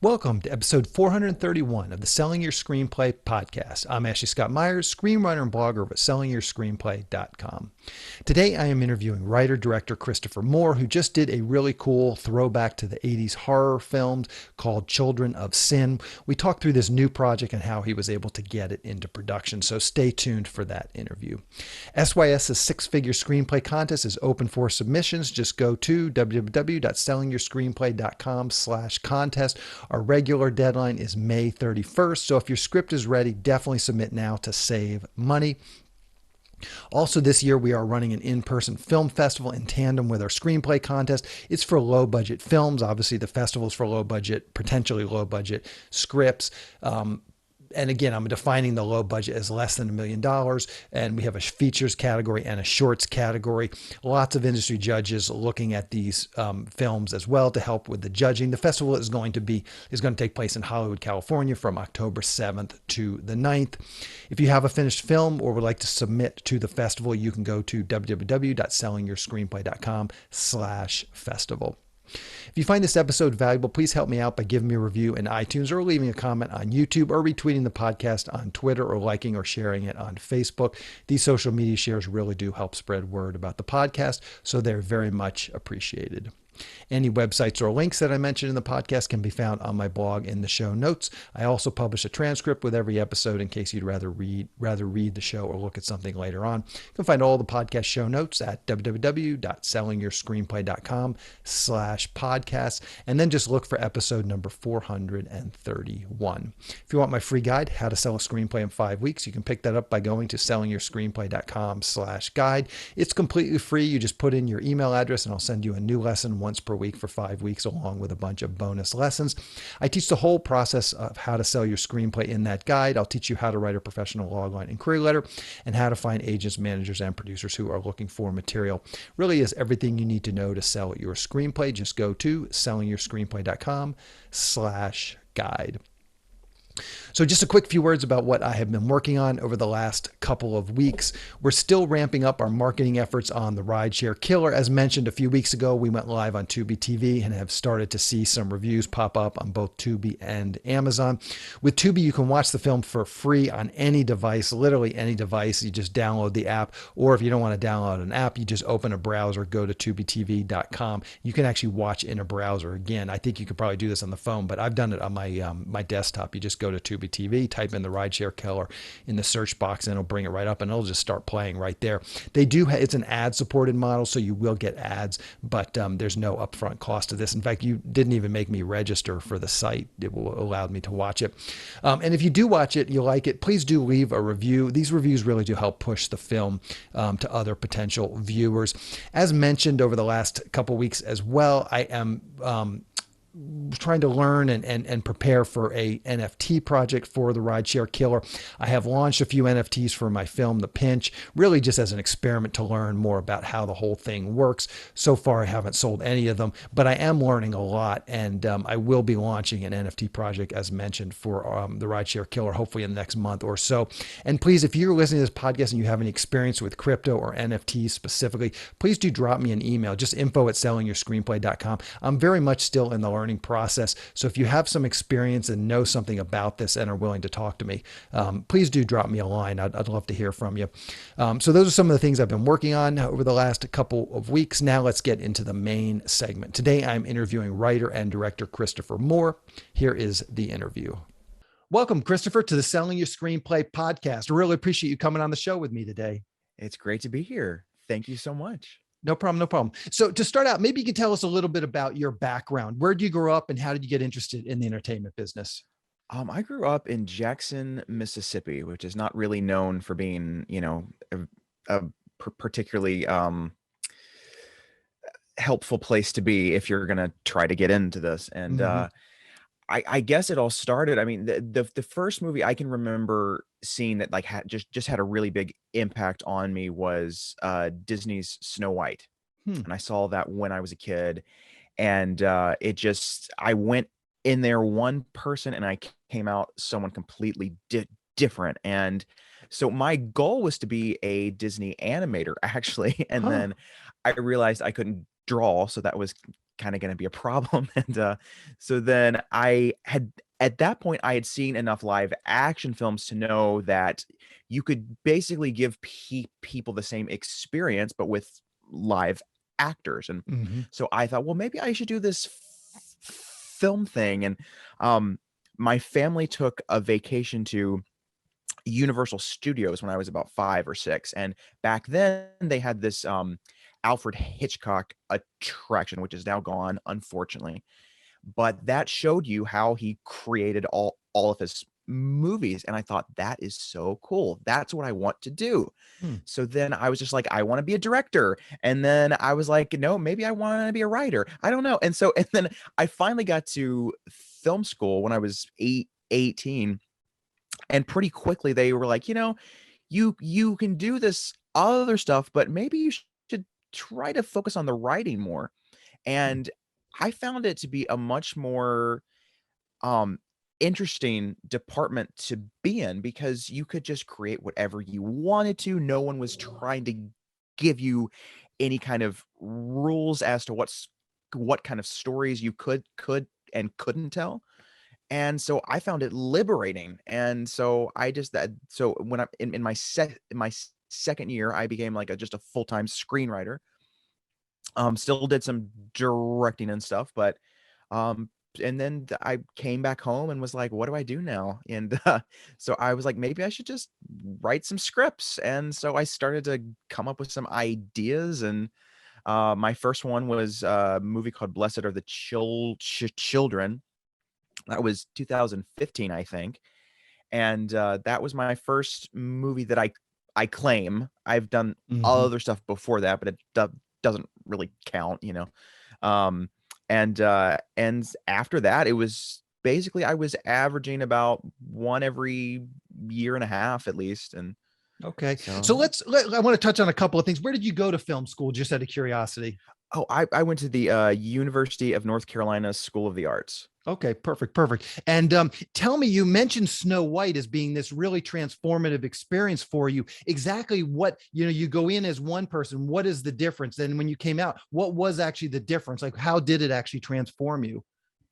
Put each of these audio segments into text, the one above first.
Welcome to episode 431 of the Selling Your Screenplay podcast. I'm Ashley Scott Meyers, screenwriter and blogger of sellingyourscreenplay.com. Today I am interviewing writer-director Christopher Moore, who just did a really cool throwback to the 80s horror films called Children of Sin. We talked through this new project and how he was able to get it into production, so stay tuned for that interview. SYS's six-figure screenplay contest is open for submissions. Just go to www.sellingyourscreenplay.com/contest. Our regular deadline is May 31st, so if your script is ready, definitely submit now to save money. Also this year, we are running an in-person film festival in tandem with our screenplay contest. It's for low-budget films. Obviously, the festival is for low-budget, potentially low-budget scripts. And again, I'm defining the low budget as less than $1 million. And we have a features category and a shorts category. Lots of industry judges looking at these films as well to help with the judging. The festival is going to take place in Hollywood, California from October 7th to the 9th. If you have a finished film or would like to submit to the festival, you can go to www.sellingyourscreenplay.com/festival. If you find this episode valuable, please help me out by giving me a review in iTunes or leaving a comment on YouTube or retweeting the podcast on Twitter or liking or sharing it on Facebook. These social media shares really do help spread word about the podcast, so they're very much appreciated. Any websites or links that I mentioned in the podcast can be found on my blog in the show notes. I also publish a transcript with every episode in case you'd rather read the show or look at something later on. You can find all the podcast show notes at www.sellingyourscreenplay.com/podcast, and then just look for episode number 431. If you want my free guide, How to Sell a Screenplay in 5 Weeks, you can pick that up by going to sellingyourscreenplay.com/guide. It's completely free. You just put in your email address and I'll send you a new lesson once per week for 5 weeks, along with a bunch of bonus lessons. I teach the whole process of how to sell your screenplay in that guide. I'll teach you how to write a professional logline and query letter and how to find agents, managers, and producers who are looking for material. Really is everything you need to know to sell your screenplay. Just go to sellingyourscreenplay.com/guide. So just a quick few words about what I have been working on over the last couple of weeks. We're still ramping up our marketing efforts on the Rideshare Killer. As mentioned a few weeks ago, we went live on Tubi TV and have started to see some reviews pop up on both Tubi and Amazon. With Tubi, you can watch the film for free on any device, literally any device. You just download the app, or if you don't want to download an app, you just open a browser, go to tubitv.com. You can actually watch in a browser. Again, I think you could probably do this on the phone, but I've done it on my desktop. You just go to Tubi TV, type in the Rideshare Killer in the search box, and it'll bring it right up, and it'll just start playing right there. It's an ad-supported model, so you will get ads, but there's no upfront cost to this. In fact, you didn't even make me register for the site. It will allow me to watch it. And if you do watch it, you like it, please do leave a review. These reviews really do help push the film to other potential viewers. As mentioned over the last couple weeks as well, I am trying to learn and prepare for a NFT project for the Rideshare Killer. I have launched a few NFTs for my film, The Pinch, really just as an experiment to learn more about how the whole thing works. So far, I haven't sold any of them, but I am learning a lot, and I will be launching an NFT project, as mentioned, for the Rideshare Killer, hopefully in the next month or so. And please, if you're listening to this podcast and you have any experience with crypto or NFTs specifically, please do drop me an email, just info@sellingyourscreenplay.com. I'm very much still in the learning process. So if you have some experience and know something about this and are willing to talk to me, please do drop me a line. I'd love to hear from you. So those are some of the things I've been working on over the last couple of weeks. Now let's get into the main segment. Today I'm interviewing writer and director Christopher Moore. Here is the interview. Welcome, Christopher, to the Selling Your Screenplay podcast. I really appreciate you coming on the show with me today. It's great to be here. Thank you so much. No problem. No problem. So to start out, maybe you could tell us a little bit about your background. Where did you grow up and how did you get interested in the entertainment business? I grew up in Jackson, Mississippi, which is not really known for being, a particularly helpful place to be if you're going to try to get into this. And I guess it all started. I mean, the first movie I can remember seeing that had just had a really big impact on me was Disney's Snow White, and I saw that when I was a kid, and I went in there one person and I came out someone completely different. And so my goal was to be a Disney animator, actually, and then I realized I couldn't draw, so that was kind of going to be a problem. And so then I had, at that point, I had seen enough live action films to know that you could basically give people the same experience, but with live actors. And Hmm. so I thought, well, maybe I should do this film thing. And my family took a vacation to Universal Studios when I was about 5 or 6, and back then they had this Alfred Hitchcock attraction, which is now gone, unfortunately. But that showed you how he created all of his movies, and I thought, that is so cool. That's what I want to do. Hmm. So then I was just like, I want to be a director. And then I was like, no, maybe I want to be a writer. I don't know. And then I finally got to film school when I was 18, and pretty quickly they were like, you can do this other stuff, but maybe you should try to focus on the writing more. Hmm. And I found it to be a much more um interesting department to be in, because you could just create whatever you wanted to. No one was trying to give you any kind of rules as to what kind of stories you could and couldn't tell. And so I found it liberating. And so I just that so when I'm in my second year, I became like just a full-time screenwriter. Still did some directing and stuff, but um and then I came back home and was like, what do I do now? And so I was like, maybe I should just write some scripts. And so I started to come up with some ideas. And my first one was a movie called Blessed Are the Children. That was 2015, I think. And that was my first movie that I claim. I've done Hmm. other stuff before that, but it doesn't really count. Um, and after that, it was basically, I was averaging about one every year and a half at least. And Okay. so, So I want to touch on a couple of things. Where did you go to film school? Just out of curiosity. oh, I went to the University of North Carolina School of the Arts. Okay, perfect, perfect. And tell me, you mentioned Snow White as being this really transformative experience for you. Exactly what, you go in as one person. What is the difference? Then when you came out, what was actually the difference? Like, how did it actually transform you?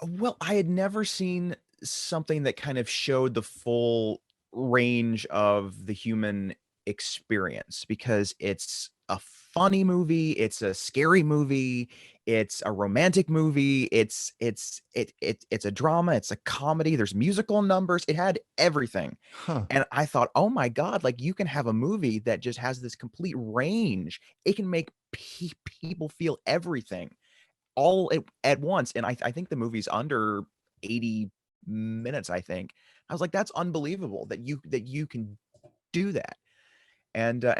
Well, I had never seen something that kind of showed the full range of the human experience, because it's a funny movie, it's a scary movie, it's a romantic movie, it's a drama, it's a comedy, there's musical numbers, it had everything. Huh. And I thought, "Oh my god, like you can have a movie that just has this complete range. It can make people feel everything all at once." And I think the movie's under 80 minutes, I think. I was like, "That's unbelievable that you can do that." And so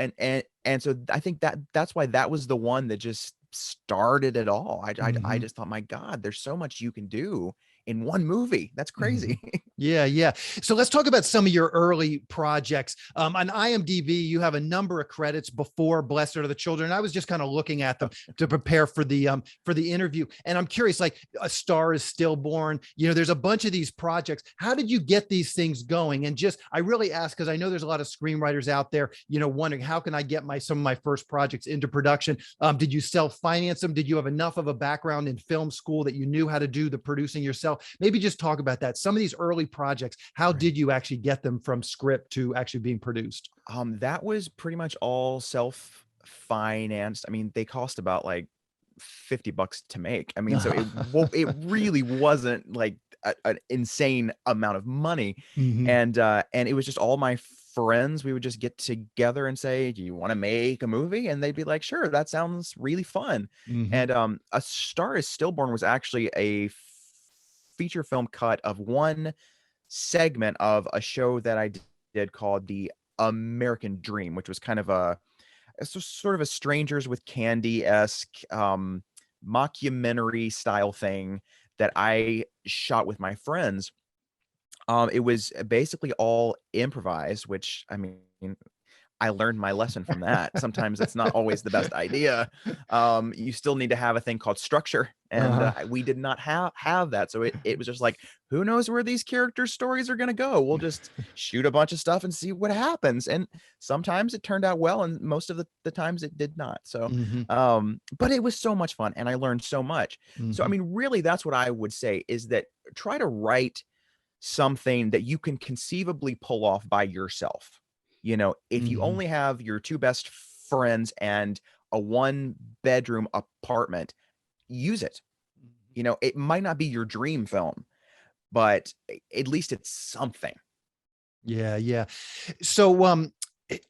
I think that's why that was the one that just started it all. I Hmm. just thought, "My god, there's so much you can do in one movie. That's Hmm. crazy." Yeah, yeah. So let's talk about some of your early projects. On IMDb, you have a number of credits before Blessed Are the Children. I was just kind of looking at them to prepare for the interview, and I'm curious. Like, A Star Is Stillborn. There's a bunch of these projects. How did you get these things going? And just, I really ask because I know there's a lot of screenwriters out there, wondering how can I get some of my first projects into production. Did you self finance them? Did you have enough of a background in film school that you knew how to do the producing yourself? Maybe just talk about that. Some of these early projects, how Right. did you actually get them from script to actually being produced? That was pretty much all self-financed. I mean, they cost about like $50 to make. I mean, so it really wasn't like an insane amount of money. Hmm. And it was just all my friends. We would just get together and say, "Do you want to make a movie?" And they'd be like, "Sure, that sounds really fun." Hmm. And A Star Is Stillborn was actually a feature film cut of one segment of a show that I did called The American Dream, which was kind of sort of a Strangers with Candy-esque mockumentary style thing that I shot with my friends. It was basically all improvised, which, I mean, I learned my lesson from that. Sometimes it's not always the best idea. You still need to have a thing called structure and we did not have that. So it was just like, who knows where these characters' stories are going to go? We'll just shoot a bunch of stuff and see what happens. And sometimes it turned out well, and most of the times it did not. So, but it was so much fun, and I learned so much. So, I mean, really, that's what I would say, is that try to write something that you can conceivably pull off by yourself. You know, if you only have your two best friends and a 1-bedroom apartment, use it. You know, it might not be your dream film, but at least it's something. Yeah, yeah. So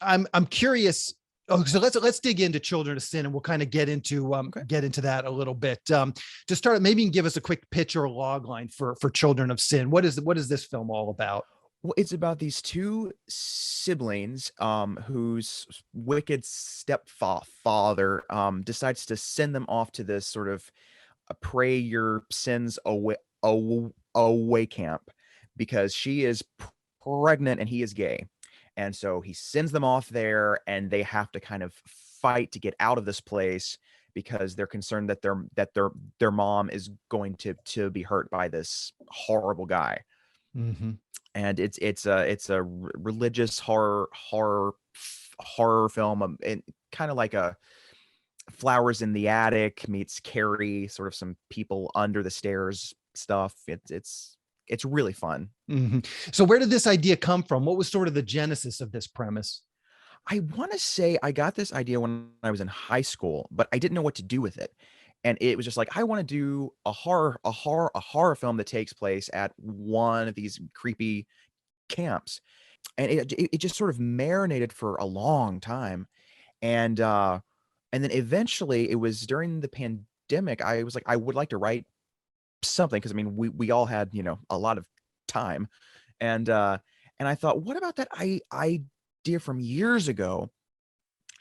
I'm curious. Oh, so let's dig into Children of Sin, and we'll kind of get into that a little bit. To start, maybe you can give us a quick pitch or log line for Children of Sin. What is this film all about? Well, it's about these two siblings whose wicked stepfather decides to send them off to this sort of pray your sins away camp, because she is pregnant and he is gay. And so he sends them off there, and they have to kind of fight to get out of this place, because they're concerned that their mom is going to be hurt by this horrible guy. And it's a religious horror film, and kind of like a Flowers in the Attic meets Carrie, sort of some people under the stairs stuff. It's really fun. So where did this idea come from? What was sort of the genesis of this premise? I want to say I got this idea when I was in high school, but I didn't know what to do with it. And it was just like, I want to do a horror film that takes place at one of these creepy camps. And it just sort of marinated for a long time. And then eventually, it was during the pandemic, I was like, I would like to write something, because I mean, we all had, you know, a lot of time. And I thought, what about that idea from years ago?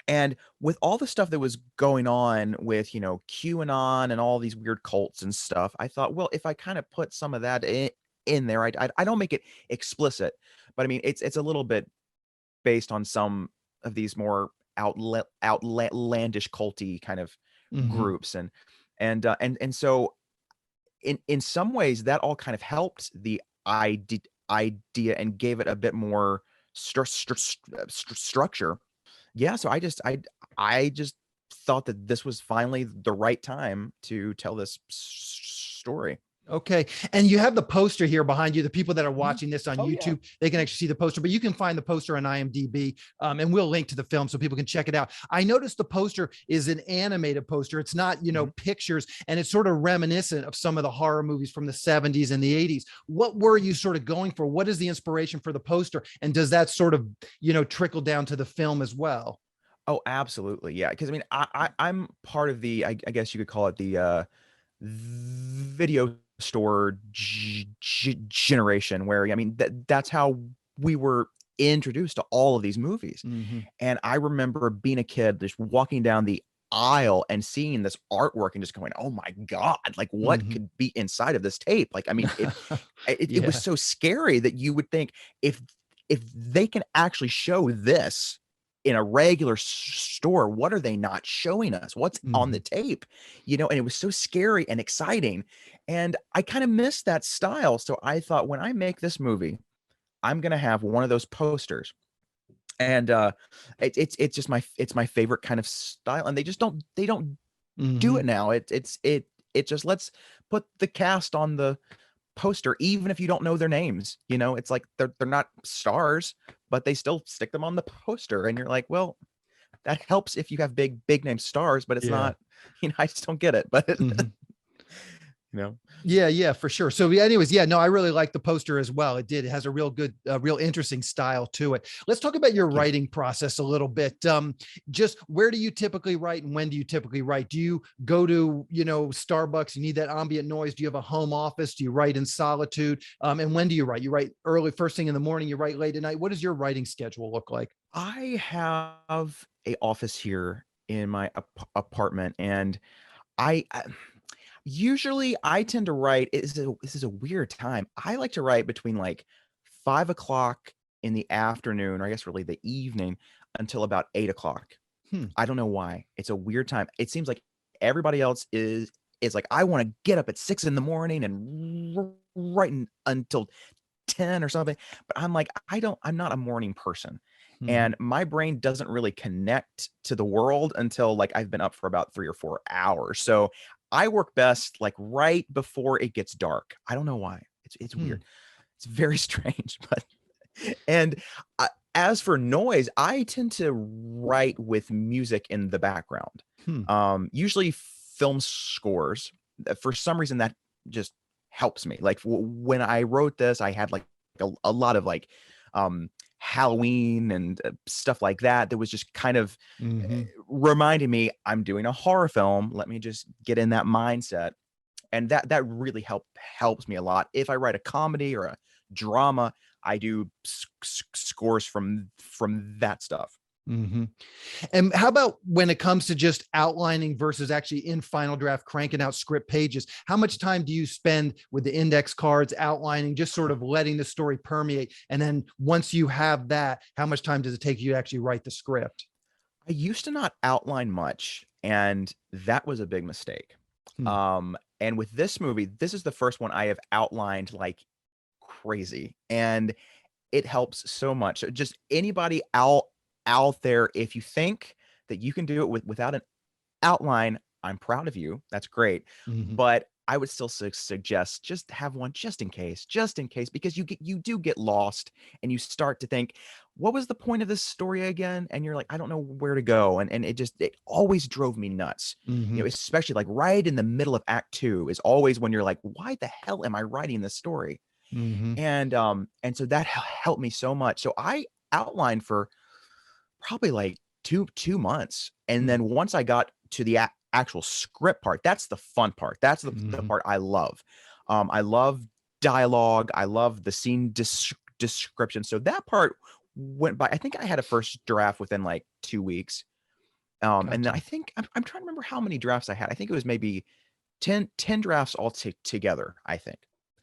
And with all the stuff that was going on with, you know, QAnon and all these weird cults and stuff, I thought, well, if I kind of put some of that in there, I don't make it explicit, but I mean, it's a little bit based on some of these more outlandish culty kind of groups. And so in some ways, that all kind of helped the idea and gave it a bit more structure. Yeah, so I just thought that this was finally the right time to tell this story. Okay. And you have the poster here behind you. The people that are watching this on Oh, yeah. YouTube, they can actually see the poster, but you can find the poster on IMDb, and we'll link to the film so people can check it out. I noticed the poster is an animated poster. It's not, you know, pictures, and it's sort of reminiscent of some of the horror movies from the 70s and the 80s. What were you sort of going for? What is the inspiration for the poster? And does that sort of, you know, trickle down to the film as well? Oh, absolutely. Yeah. Because I mean, I'm part of the, I guess you could call it the video store generation, where I mean that's how we were introduced to all of these movies. And I remember being a kid, just walking down the aisle and seeing this artwork and just going, oh my God, like what could be inside of this tape? Like, I mean, it was so scary that you would think, if they can actually show this in a regular store, what are they not showing us? What's on the tape? You know, and it was so scary and exciting. And I kind of missed that style. So I thought, when I make this movie, I'm going to have one of those posters. And it's just my favorite kind of style. And they don't do it now. It just, let's put the cast on the poster, even if you don't know their names. You know, it's like they're not stars, but they still stick them on the poster, and you're like, well, that helps if you have big name stars, but it's not, you know, I just don't get it. But you know. Yeah, for sure. So anyways, yeah, no, I really like the poster as well. It has a real good, real interesting style to it. Let's talk about your writing process a little bit. Just where do you typically write, and when do you typically write? Do you go to, you know, Starbucks, you need that ambient noise? Do you have a home office? Do you write in solitude? And when do you write? You write early, first thing in the morning, you write late at night. What does your writing schedule look like? I have a office here in my apartment, and I usually I tend to write. This is a weird time. I like to write between like 5 o'clock in the afternoon, or I guess really the evening, until about 8 o'clock. I don't know why. It's a weird time. It seems like everybody else is like, I want to get up at 6 in the morning and write until 10 or something. But I'm like, I'm not a morning person. Mhm. And my brain doesn't really connect to the world until like I've been up for about 3 or 4 hours. So I work best like right before it gets dark. I don't know why. It's Hmm. weird. It's very strange, but and as for noise, I tend to write with music in the background. Hmm. Usually film scores. For some reason, that just helps me. Like when I wrote this, I had like a lot of like Halloween and stuff like that. That was just kind of Mhm. reminding me I'm doing a horror film. Let me just get in that mindset, and that really helps me a lot. If I write a comedy or a drama, I do scores from that stuff. Mhm. And how about when it comes to just outlining versus actually in final draft cranking out script pages? How much time do you spend with the index cards outlining, just sort of letting the story permeate? And then once you have that, how much time does it take you to actually write the script? I used to not outline much, and that was a big mistake. Hmm. And with this movie, this is the first one I have outlined like crazy, and it helps so much. So just anybody out there, if you think that you can do it without an outline, I'm proud of you. That's great. Mhm. But I would still suggest just have one just in case, because you do get lost and you start to think, what was the point of this story again? And you're like, I don't know where to go. And it always drove me nuts. You know, Mhm. especially like right in the middle of act two is always when you're like, why the hell am I writing this story? Mhm. And so that helped me so much. So I outlined for probably like two months. And Hmm. then once I got to the actual script part, that's the fun part. That's the Mhm. part I love. I love dialogue. I love the scene description. So that part went by. I think I had a first draft within like 2 weeks. And then I Gotcha. think I'm trying to remember how many drafts I had. I think it was maybe ten drafts all together, I think.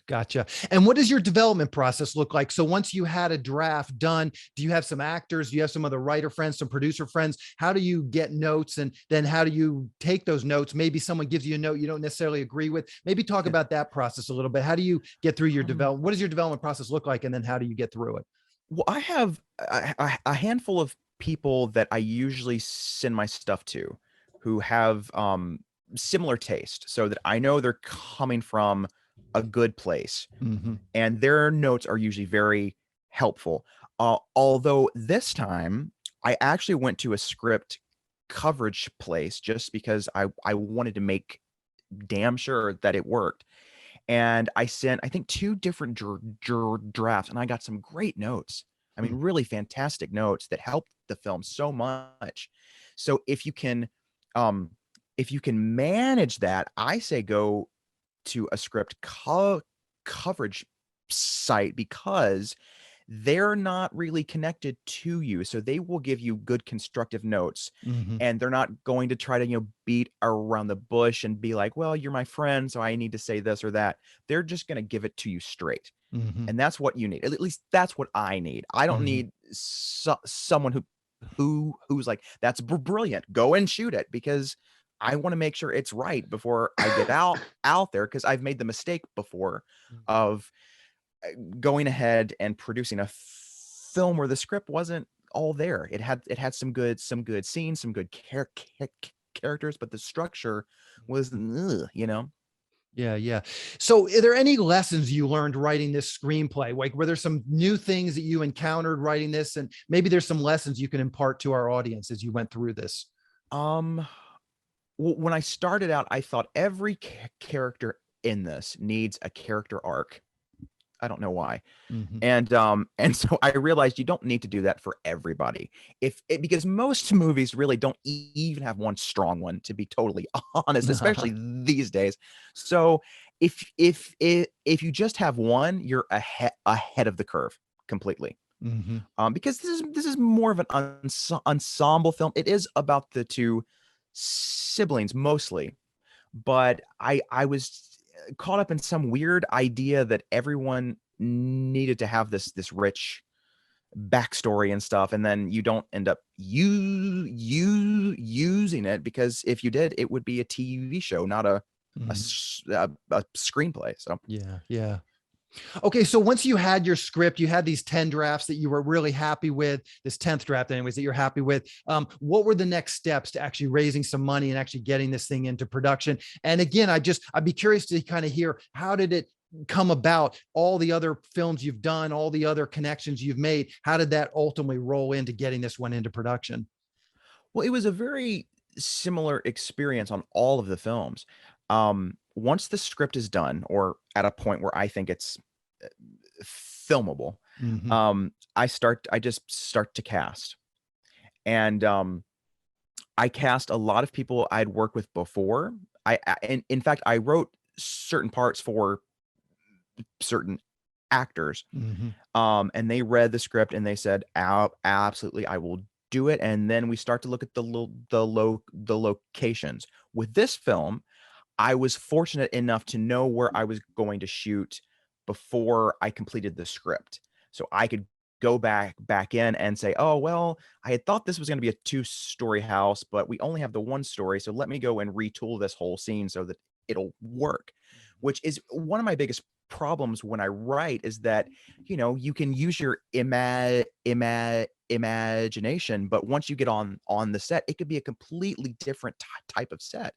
Gotcha. And what does your development process look like? So once you had a draft done, do you have some actors? Do you have some other writer friends, some producer friends? How do you get notes? And then how do you take those notes? Maybe someone gives you a note you don't necessarily agree with. Maybe talk Yeah. about that process a little bit. How do you get through your Um, development? What does your development process look like? And then how do you get through it? Well, I have a handful of people that I usually send my stuff to who have similar taste, so that I know they're coming from a good place, Hmm. and their notes are usually very helpful. Although this time I actually went to a script coverage place just because I wanted to make damn sure that it worked. And I sent, I think, two different drafts, and I got some great notes. I mean, really fantastic notes that helped the film so much. So um, if you can manage that, I say go to a script coverage site, because they're not really connected to you. So they will give you good constructive notes, Hmm. and they're not going to try to, beat around the bush and be like, well, you're my friend, so I need to say this or that. They're just going to give it to you straight. Hmm. And that's what you need. At least that's what I need. I don't Hmm. need someone who's like, that's brilliant. Go and shoot it, because I want to make sure it's right before I get out there, because I've made the mistake before of going ahead and producing a film where the script wasn't all there. It had some good scenes, some good characters, but the structure was, ugh. Yeah, yeah. So, are there any lessons you learned writing this screenplay? Like, were there some new things that you encountered writing this, and maybe there's some lessons you can impart to our audience as you went through this? Um, when I started out, I thought every character in this needs a character arc. I don't know why. Hmm. And so I realized you don't need to do that for everybody. Because most movies really don't even have one strong one, to be totally honest, especially these days. So if you just have one, you're ahead of the curve completely. Hmm. Because this is more of an ensemble film. It is about the two siblings mostly, but I was caught up in some weird idea that everyone needed to have this rich backstory and stuff, and then you don't end up using it, because if you did, it would be a TV show, not a Mhm. a screenplay. So Yeah. Yeah. Okay, so once you had your script, you had these 10 drafts that you were really happy with, this 10th draft, anyways, that you're happy with. What were the next steps to actually raising some money and actually getting this thing into production? And again, I'd be curious to kind of hear, how did it come about? All the other films you've done, all the other connections you've made, how did that ultimately roll into getting this one into production? well, it was a very similar experience on all of the films. Once the script is done, or at a point where I think it's uh, filmable, Hmm. I just start to cast. And I cast a lot of people I'd worked with before. And in fact, I wrote certain parts for certain actors. Hmm. And they read the script and they said, Absolutely, I will do it." And then we start to look at the locations. With this film, I was fortunate enough to know where I was going to shoot before I completed the script. So I could go back in and say, "Oh, well, I had thought this was going to be a two-story house, but we only have the one story, so let me go and retool this whole scene so that it'll work." Which is one of my biggest problems when I write, is that, you can use your imagination, but once you get on the set, it could be a completely different type of set.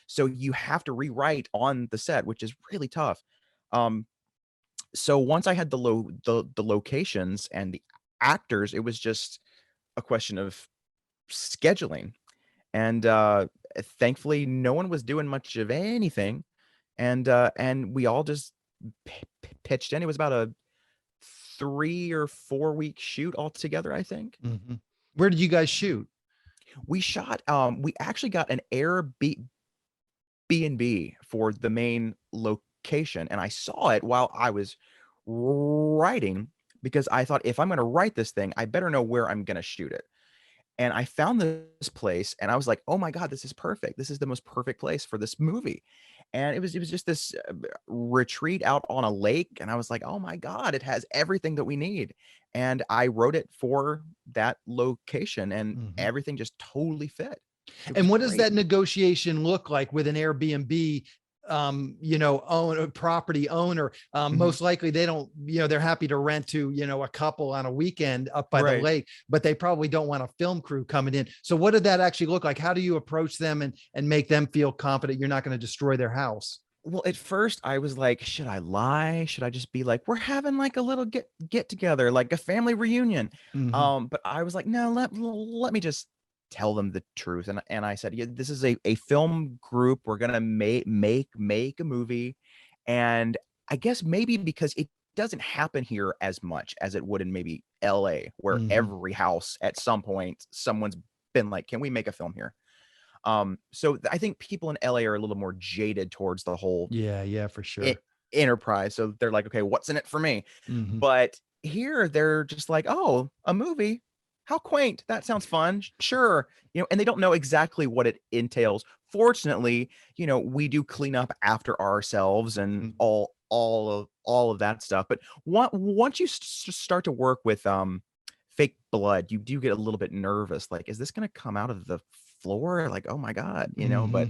So you have to rewrite on the set, which is really tough. Um, so once I had the locations and the actors, it was just a question of scheduling. And thankfully, no one was doing much of anything, and we all just pitched in. It was about a 3 or 4 week shoot altogether, I think. Hmm. Where did you guys shoot? We actually got an B&B for the main location, and I saw it while I was writing, because I thought, if I'm going to write this thing, I better know where I'm going to shoot it. And I found this place and I was like, "Oh my god, this is perfect. This is the most perfect place for this movie." And it was just this retreat out on a lake, and I was like, "Oh my god, it has everything that we need." And I wrote it for that location, and Mhm. everything just totally fit. It was And what does great. that negotiation look like with an Airbnb, property owner? Mhm. Most likely they don't, they're happy to rent to, a couple on a weekend up by the Right. lake, but they probably don't want a film crew coming in. So what did that actually look like? How do you approach them and make them feel confident you're not going to destroy their house? Well, at first I was like, should I lie? Should I just be like, we're having like a little get together, like a family reunion? Hmm. But I was like, no, let me just tell them the truth. And I said, yeah, this is a film group. We're gonna make a movie. And I guess maybe because it doesn't happen here as much as it would in maybe LA, where Hmm. every house at some point someone's been like, can we make a film here? So I think people in LA are a little more jaded towards the whole Yeah, yeah, for e sure. enterprise, so they're like, "Okay, what's in it for me?" Hmm. But here, they're just like, "Oh, a movie? How quaint. That sounds fun. Sure." And they don't know exactly what it entails. Fortunately, we do clean up after ourselves and Hmm. all of that stuff, but once you start to work with, fake blood, you do get a little bit nervous, like, "Is this gonna come out of the floor? Like, oh my god," Hmm. but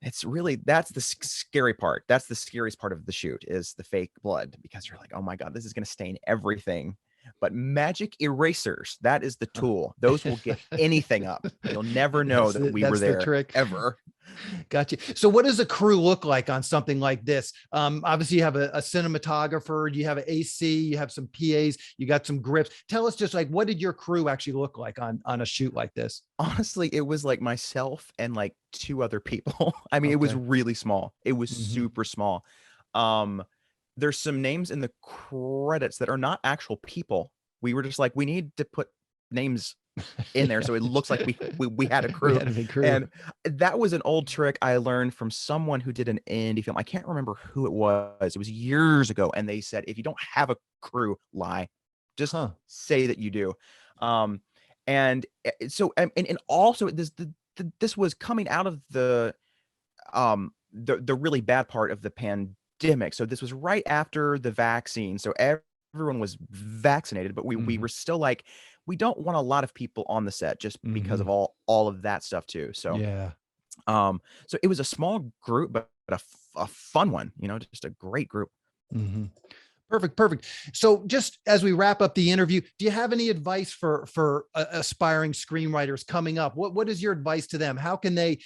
it's really, that's the scary part. That's the scariest part of the shoot, is the fake blood, because you're like, "Oh my god, this is gonna stain everything." But magic erasers, that is the tool. Those will get anything up. You'll never know that we were That's the there trick. ever. Gotcha. So, what does a crew look like on something like this? Obviously, you have a cinematographer, you have an AC, you have some PAs, you got some grips. Tell us just like, what did your crew actually look like on a shoot like this? Honestly, it was like myself and like 2 other people. I mean, it was Okay. really small. It was Hmm. super small. Um, there's some names in the credits that are not actual people. We were just like, "We need to put names in there Yeah, so it looks like we had a we crew." had a big crew. And that was an old trick I learned from someone who did an indie film. I can't remember who it was. It was years ago, and they said, "If you don't have a crew, lie. Just Huh. say that you do." Um, and and also this was coming out of the really bad part of the pandemic. So this was right after the vaccine. So everyone was vaccinated, but we Hmm. were still like, we don't want a lot of people on the set, just because Hmm. of all of that stuff too. So Yeah. So it was a small group, but a fun one, just a great group. Mm-hmm. Perfect. So just as we wrap up the interview, do you have any advice for aspiring screenwriters coming up? What is your advice to them? How can they,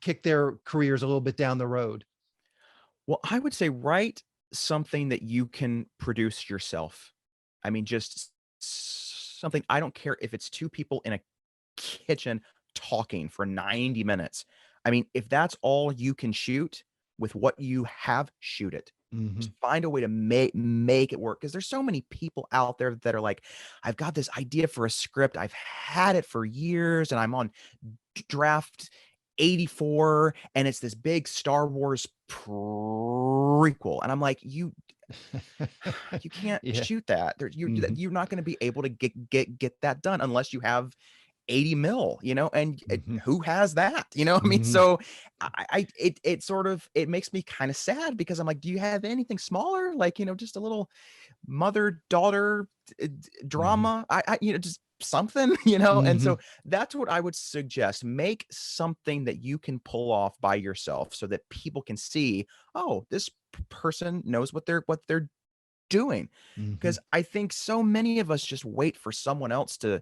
kick their careers a little bit down the road? Well, I would say write something that you can produce yourself. I mean, just something, I don't care if it's two people in a kitchen talking for 90 minutes. I mean, if that's all you can shoot with what you have, shoot it. Mm-hmm. Just find a way to make it work, because there's so many people out there that are like, I've got this idea for a script. I've had it for years and I'm on draft 84 and it's this big Star Wars prequel. And I'm like, you can't Yeah. shoot that. Mm-hmm. You're not going to be able to get that done unless you have 80 mil, and Mm-hmm. who has that? I mean, Mm-hmm. so it sort of, it makes me kind of sad, because I'm like, do you have anything smaller? Like, just a little mother-daughter Mm-hmm. drama, just something, and Mm-hmm. so that's what I would suggest. Make something that you can pull off by yourself so that people can see, oh, this person knows what they're doing. Mm-hmm. Because I think so many of us just wait for someone else to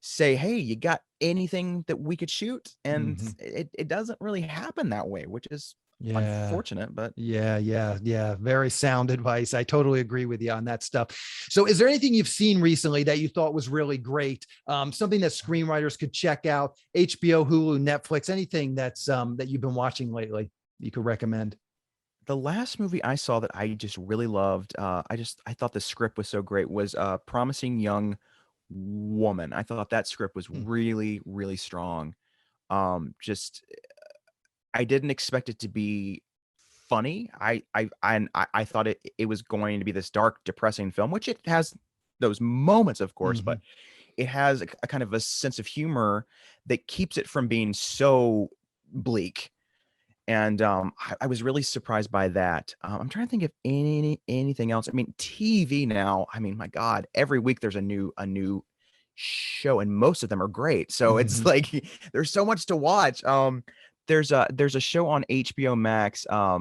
say, hey, you got anything that we could shoot? And Mm-hmm. it doesn't really happen that way, which is Yeah. unfortunate, but Yeah. Very sound advice. I totally agree with you on that stuff. So is there anything you've seen recently that you thought was really great? Something that screenwriters could check out, HBO, Hulu, Netflix, anything that you've been watching lately you could recommend? the last movie I saw that I just really loved, I thought the script was so great, was Promising Young Woman. I thought that script was Hmm. really, really strong. Just I didn't expect it to be funny. I thought it was going to be this dark, depressing film, which it has those moments, of course, Hmm. but it has a kind of a sense of humor that keeps it from being so bleak. And I was really surprised by that. I'm trying to think of anything else. I mean, TV now. I mean, my God, every week there's a new show, and most of them are great. So it's Hmm. like there's so much to watch. There's a show on HBO Max. I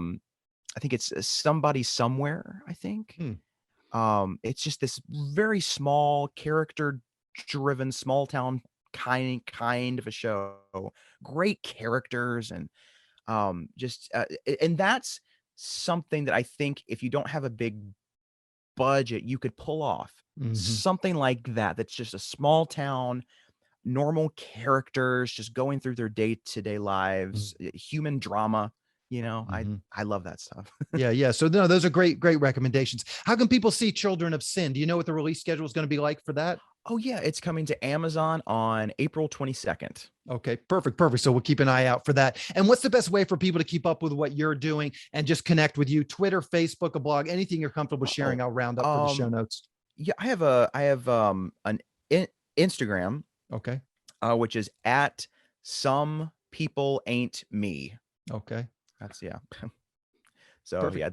think it's Somebody Somewhere, I think. Hmm. It's just this very small, character driven, small town kind of a show. Great characters, and and that's something that I think if you don't have a big budget, you could pull off Hmm. something like that. That's just a small town, normal characters just going through their day-to-day lives, human drama. I Hmm. I love that stuff. Yeah. So no, those are great recommendations. How can people see Children of Sin? Do you know what the release schedule is going to be like for that? Oh yeah, it's coming to Amazon on April 22nd. Okay, perfect. So we'll keep an eye out for that. And what's the best way for people to keep up with what you're doing and just connect with you? Twitter, Facebook, a blog, anything you're comfortable sharing, Oh, I'll round up for the show um, notes. yeah, I have an Instagram, Okay. which is at some people ain't me. Okay. That's yeah. So Perfect. yeah,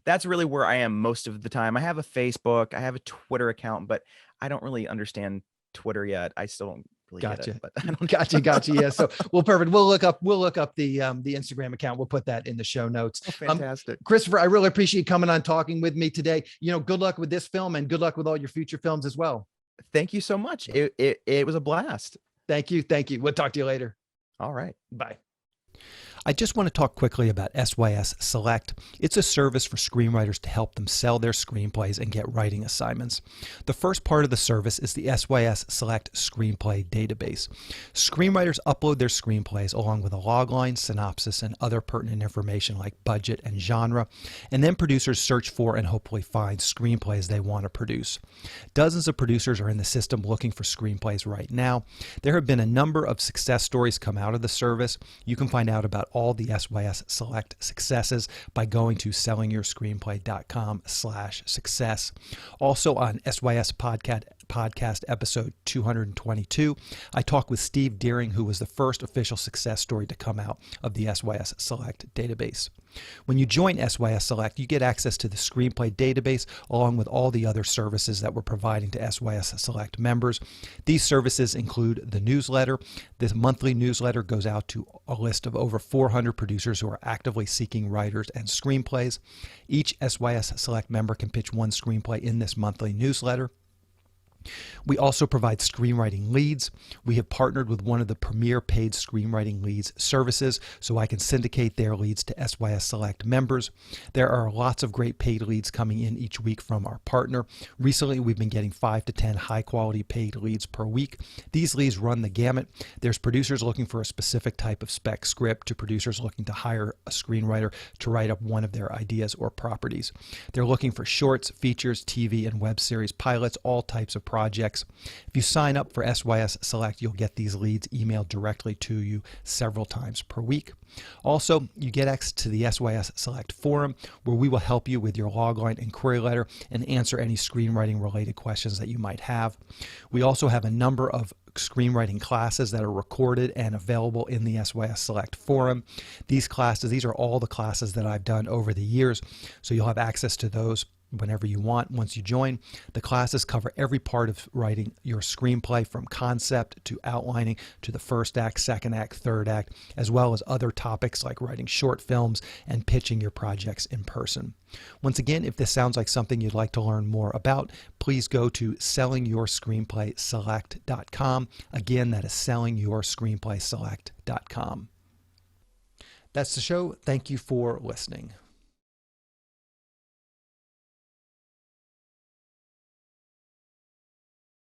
that's really where I am most of the time. I have a Facebook, I have a Twitter account, but I don't really understand Twitter yet. I still don't really get it, Gotcha. but I don't Gotcha. Yeah. So well, perfect. We'll look up the Instagram account. We'll put that in the show notes. Oh, fantastic. Christopher, I really appreciate you coming on talking with me today. Good luck with this film and good luck with all your future films as well. Thank you so much. It was a blast. Thank you. We'll talk to you later. All right. Bye. I just want to talk quickly about SYS Select. It's a service for screenwriters to help them sell their screenplays and get writing assignments. The first part of the service is the SYS Select Screenplay Database. Screenwriters upload their screenplays along with a logline, synopsis, and other pertinent information like budget and genre, and then producers search for and hopefully find screenplays they want to produce. Dozens of producers are in the system looking for screenplays right now. There have been a number of success stories come out of the service. You can find out about all the SYS Select successes by going to sellingyourscreenplay.com/success. Also on SYS podcast episode 222. I talk with Steve Deering, who was the first official success story to come out of the SYS Select database. When you join SYS Select, you get access to the Screenplay database along with all the other services that we're providing to SYS Select members. These services include the newsletter. This monthly newsletter goes out to a list of over 400 producers who are actively seeking writers and screenplays. Each SYS Select member can pitch one screenplay in this monthly newsletter. We also provide Screenwriting Leads. We have partnered with one of the premier paid Screenwriting Leads services, so I can syndicate their leads to SYS Select members. There are lots of great paid leads coming in each week from our partner. Recently, we've been getting 5 to 10 high-quality paid leads per week. These leads run the gamut. There's producers looking for a specific type of spec script to producers looking to hire a screenwriter to write up one of their ideas or properties. They're looking for shorts, features, TV, and web series pilots, all types of projects. If you sign up for SYS Select, you'll get these leads emailed directly to you several times per week. Also, you get access to the SYS Select forum, where we will help you with your logline and query letter and answer any screenwriting related questions that you might have. We also have a number of screenwriting classes that are recorded and available in the SYS Select forum. These are all the classes that I've done over the years, so you'll have access to those whenever you want once you join. The classes cover every part of writing your screenplay, from concept to outlining to the first act, second act, third act, as well as other topics like writing short films and pitching your projects in person. Once again, if this sounds like something you'd like to learn more about, please go to sellingyourscreenplayselect.com. Again, that is sellingyourscreenplayselect.com. That's the show. Thank you for listening.